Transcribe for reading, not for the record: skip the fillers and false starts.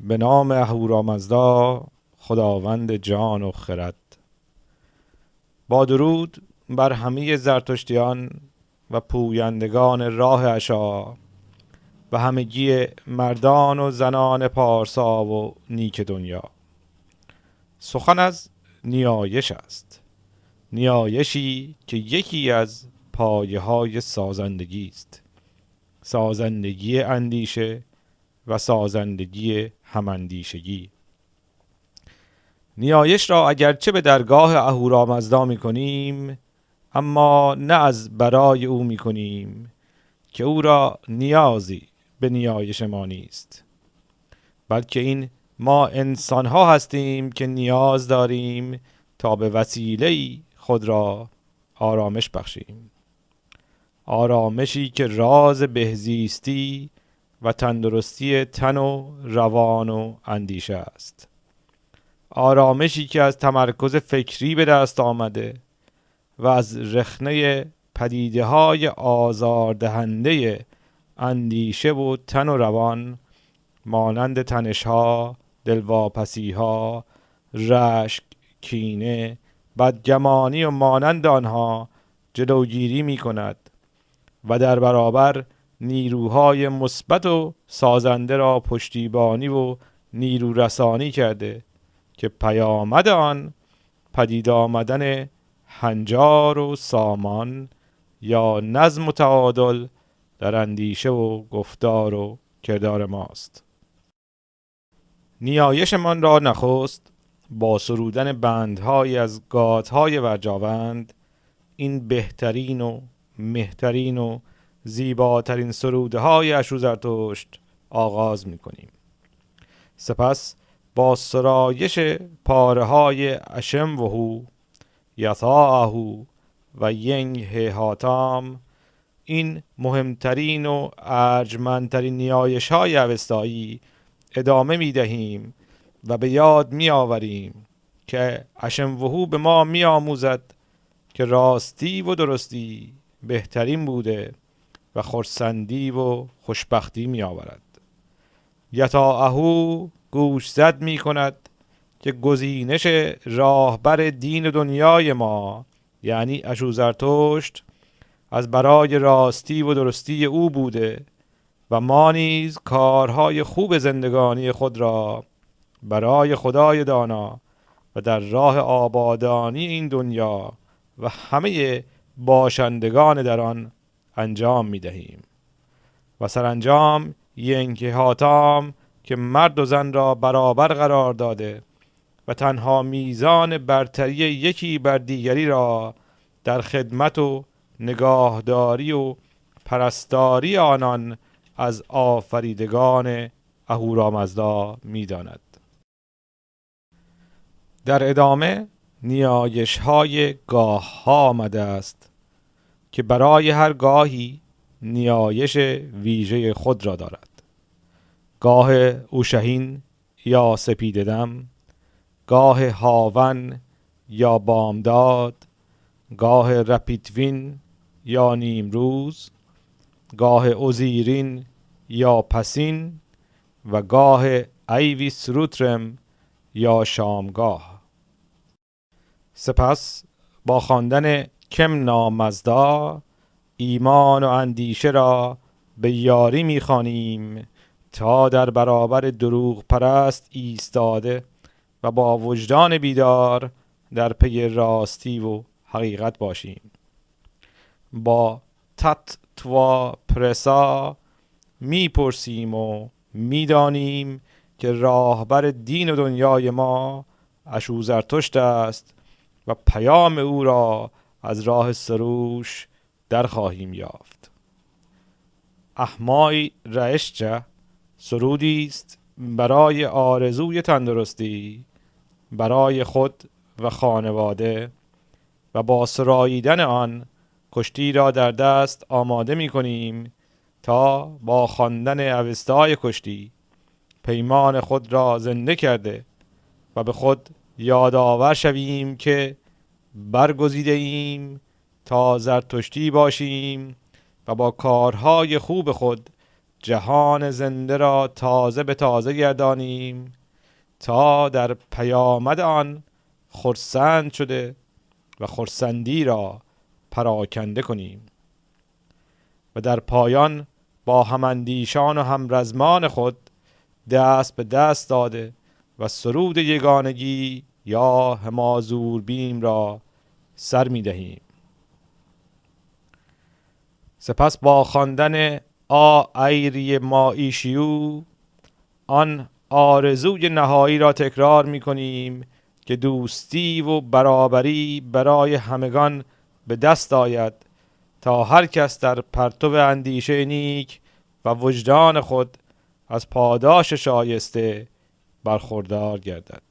به نام اهورامزدا خداوند جان و خرد. با درود بر همه زرتشتیان و پویندگان راه عشا و همگی مردان و زنان پارسا و نیک دنیا. سخن از نیایش است، نیایشی که یکی از پایه های سازندگی است، سازندگی اندیشه و سازندگی هماندیشگی. نیایش را اگرچه به درگاه اهورامزدا می کنیم، اما نه از برای او می کنیم که او را نیازی به نیایش ما نیست، بلکه این ما انسان ها هستیم که نیاز داریم تا به وسیله‌ای خود را آرامش بخشیم، آرامشی که راز بهزیستی و تندرستی تن و روان و اندیشه است، آرامشی که از تمرکز فکری به دست آمده و از رخنه پدیده های آزاردهنده اندیشه و تن و روان مانند تنش‌ها، دلواپسی‌ها، رشک، کینه، بدگمانی و مانند آنها جلوگیری می کند و در برابر نیروهای مثبت و سازنده را پشتیبانی و نیرو رسانی کرده که پیامد آن پدید آمدن هنجار و سامان یا نظم و تعادل در اندیشه و گفتار و کردار ماست. نیایشمان را نخست با سرودن بندهایی از گاتهای ورجاوند، این بهترین و مهترین و زیباترین سروده های اشو زرتشت آغاز می کنیم. سپس با سرایش پاره های اشم وهو، یثاهو و ینگ هاتام، این مهمترین و ارجمندترین نیایش های اوستایی ادامه می دهیم و به یاد می آوریم که اشم وهو به ما می آموزد که راستی و درستی بهترین بوده و خرسندی و خوشبختی می آورد. یتاهو گوش زد می کند که گزینش راهبر دین و دنیای ما یعنی اشو زرتشت از برای راستی و درستی او بوده و ما نیز کارهای خوب زندگانی خود را برای خدای دانا و در راه آبادانی این دنیا و همه باشندگان در آن انجام می دهیم. و سرانجام ینگ هاتام که مرد و زن را برابر قرار داده و تنها میزان برتری یکی بر دیگری را در خدمت و نگاهداری و پرستاری آنان از آفریدگان اهورامزدا می داند. در ادامه نیایش های گاه ها آمده است که برای هر گاهی نیایش ویژه خود را دارد. گاه اوشهین یا سپیددم، گاه هاون یا بامداد، گاه رپیتوین یا نیمروز، گاه اوزیرین یا پسین و گاه ایویس روترم یا شامگاه. سپس با خواندن کم نامزدا ایمان و اندیشه را به یاری می‌خوانیم تا در برابر دروغ پرست ایستاده و با وجدان بیدار در پی راستی و حقیقت باشیم. با تت توا پرسا میپرسیم و میدانیم که راهبر دین و دنیای ما اشو زرتشت است و پیام او را از راه سروش در خواهیم یافت. احمای رشجه سرودی است برای آرزوی تندرستی برای خود و خانواده و با سراییدن آن کشتی را در دست آماده می کنیم تا با خواندن اوستای کشتی پیمان خود را زنده کرده و به خود یادآور شویم که برگزیده ایم تا زرتشتی باشیم و با کارهای خوب خود جهان زنده را تازه به تازه گردانیم، تا در پیامد آن خرسند شده و خرسندی را پراکنده کنیم و در پایان با هماندیشان و همرزمان خود دست به دست داده و سرود یگانگی یا همازور بیم را سر می دهیم. سپس با خواندن ایری مایشیو آن آرزوی نهایی را تکرار می کنیم که دوستی و برابری برای همگان به دست آید، تا هر کس در پرتو اندیشه نیک و وجدان خود از پاداش شایسته برخوردار گردد.